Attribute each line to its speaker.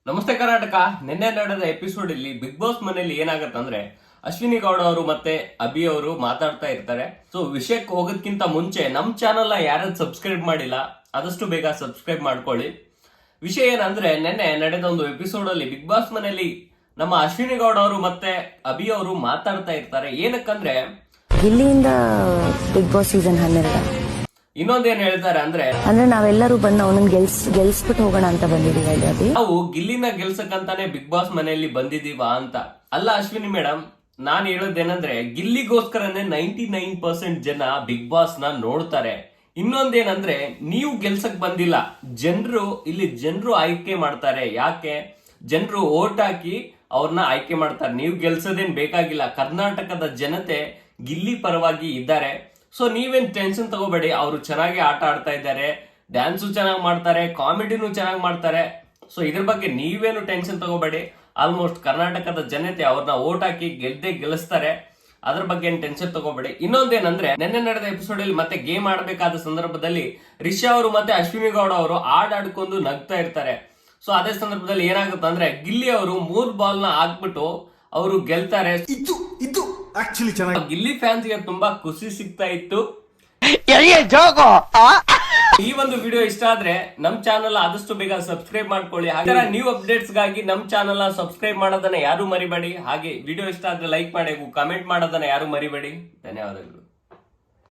Speaker 1: ನಮಸ್ತೆ ಕರ್ನಾಟಕ. ನಿನ್ನೆ ನಡೆದ ಎಪಿಸೋಡ್ ಇಲ್ಲಿ ಬಿಗ್ ಬಾಸ್ ಮನೆಯಲ್ಲಿ ಏನಾಗತ್ತಂದ್ರೆ ಅಶ್ವಿನಿ ಗೌಡ ಅವರು ಮತ್ತೆ ಅಭಿ ಅವರು ಮಾತಾಡ್ತಾ ಇರ್ತಾರೆ. ಸೊ ವಿಷಯಕ್ಕೆ ಹೋಗೋದಕ್ಕಿಂತ ಮುಂಚೆ ನಮ್ ಚಾನಲ್ ಯಾರು ಸಬ್ಸ್ಕ್ರೈಬ್ ಮಾಡಿಲ್ಲ ಆದಷ್ಟು ಬೇಗ ಸಬ್ಸ್ಕ್ರೈಬ್ ಮಾಡ್ಕೊಳ್ಳಿ. ವಿಷಯ ಏನಂದ್ರೆ ನಿನ್ನೆ ನಡೆದ ಒಂದು ಎಪಿಸೋಡ್ ಅಲ್ಲಿ ಬಿಗ್ ಬಾಸ್ ಮನೆಯಲ್ಲಿ ನಮ್ಮ ಅಶ್ವಿನಿ ಗೌಡ ಅವರು ಮತ್ತೆ ಅಭಿ ಅವರು ಮಾತಾಡ್ತಾ ಇರ್ತಾರೆ. ಏನಕ್ಕಂದ್ರೆ
Speaker 2: ಗಿಲ್ಲಿಯಿಂದ ಬಿಗ್ ಬಾಸ್ ಸೀಸನ್ 12
Speaker 1: ಇನ್ನೊಂದೇನ್ ಹೇಳ್ತಾರೆ ಅಂದ್ರೆ
Speaker 2: ನಾವೆಲ್ಲರೂ ಬಂದು ಅವನನ್ನ ಗೆಲ್ಸ್ಬಿಟ್ಟು ಹೋಗೋಣ ಅಂತ ಬಂದಿದೀವಿ.
Speaker 1: ನಾವು ಗಿಲ್ಲಿನ ಗೆಲ್ಸಕ್ಕಂತಾನೆ ಬಿಗ್ ಬಾಸ್ ಮನೆಯಲ್ಲಿ ಬಂದಿದೀವಾ ಅಂತ ಅಲ್ಲ ಅಶ್ವಿನಿ ಮೇಡಮ್. ನಾನ್ ಹೇಳೋದೇನಂದ್ರೆ ಗಿಲ್ಲಿಗೋಸ್ಕರನೇ 99% ಜನ ಬಿಗ್ ಬಾಸ್ ನ ನೋಡ್ತಾರೆ. ಇನ್ನೊಂದೇನಂದ್ರೆ ನೀವು ಗೆಲ್ಸಕ್ ಬಂದಿಲ್ಲ, ಜನರು ಆಯ್ಕೆ ಮಾಡ್ತಾರೆ. ಯಾಕೆ ಜನರು ಓಟ್ ಹಾಕಿ ಅವ್ರನ್ನ ಆಯ್ಕೆ ಮಾಡ್ತಾರೆ. ನೀವು ಗೆಲ್ಸೋದೇನ್ ಬೇಕಾಗಿಲ್ಲ. ಕರ್ನಾಟಕದ ಜನತೆ ಗಿಲ್ಲಿ ಪರವಾಗಿ ಇದ್ದಾರೆ. ಸೊ ನೀವೇನ್ ಟೆನ್ಷನ್ ತಗೋಬೇಡಿ. ಅವರು ಚೆನ್ನಾಗಿ ಆಟ ಆಡ್ತಾ ಇದ್ದಾರೆ, ಡ್ಯಾನ್ಸು ಚೆನ್ನಾಗಿ ಮಾಡ್ತಾರೆ, ಕಾಮಿಡಿನೂ ಚೆನ್ನಾಗಿ ಮಾಡ್ತಾರೆ. ಸೊ ಇದ್ರ ಬಗ್ಗೆ ನೀವೇನು ಟೆನ್ಷನ್ ತಗೋಬೇಡಿ. ಆಲ್ಮೋಸ್ಟ್ ಕರ್ನಾಟಕದ ಜನತೆ ಅವ್ರನ್ನ ಓಟ್ ಹಾಕಿ ಗೆಲ್ಲಿಸ್ತಾರೆ. ಅದ್ರ ಬಗ್ಗೆ ಏನ್ ಟೆನ್ಷನ್ ತಗೋಬೇಡಿ. ಇನ್ನೊಂದೇನಂದ್ರೆ ನಿನ್ನೆ ನಡೆದ ಎಪಿಸೋಡ್ ಅಲ್ಲಿ ಮತ್ತೆ ಗೇಮ್ ಆಡಬೇಕಾದ ಸಂದರ್ಭದಲ್ಲಿ ರಿಷಾ ಅವರು ಮತ್ತೆ ಅಶ್ವಿನಿ ಗೌಡ ಅವರು ಆಡ್ಕೊಂಡು ನಗ್ತಾ ಇರ್ತಾರೆ. ಸೊ ಅದೇ ಸಂದರ್ಭದಲ್ಲಿ ಏನಾಗುತ್ತೆ ಅಂದ್ರೆ ಗಿಲ್ಲಿ ಅವರು 3 ಬಾಲ್ ನ ಹಾಕ್ಬಿಟ್ಟು ಅವರು ಗೆಲ್ತಾರೆ. ಗಿಲ್ಲಿ ಫ್ಯಾನ್ಸ್ ಗೆ ತುಂಬಾ ಖುಷಿ ಸಿಗ್ತಾ ಇತ್ತು. ಈ ಒಂದು ವಿಡಿಯೋ ಇಷ್ಟ ಆದ್ರೆ ನಮ್ ಚಾನಲ್ ಆದಷ್ಟು ಬೇಗ ಸಬ್ಸ್ಕ್ರೈಬ್ ಮಾಡ್ಕೊಳ್ಳಿ. ಹಾಗೆ ನ್ಯೂ ಅಪ್ಡೇಟ್ಸ್ ಗಾಗಿ ನಮ್ ಚಾನಲ್ ಸಬ್ಸ್ಕ್ರೈಬ್ ಮಾಡೋದನ್ನ ಯಾರು ಮರಿಬೇಡಿ. ಹಾಗೆ ವಿಡಿಯೋ ಇಷ್ಟ ಆದ್ರೆ ಲೈಕ್ ಮಾಡಿ, ಕಮೆಂಟ್ ಮಾಡೋದನ್ನ ಯಾರು ಮರಿಬೇಡಿ. ಧನ್ಯವಾದಗಳು.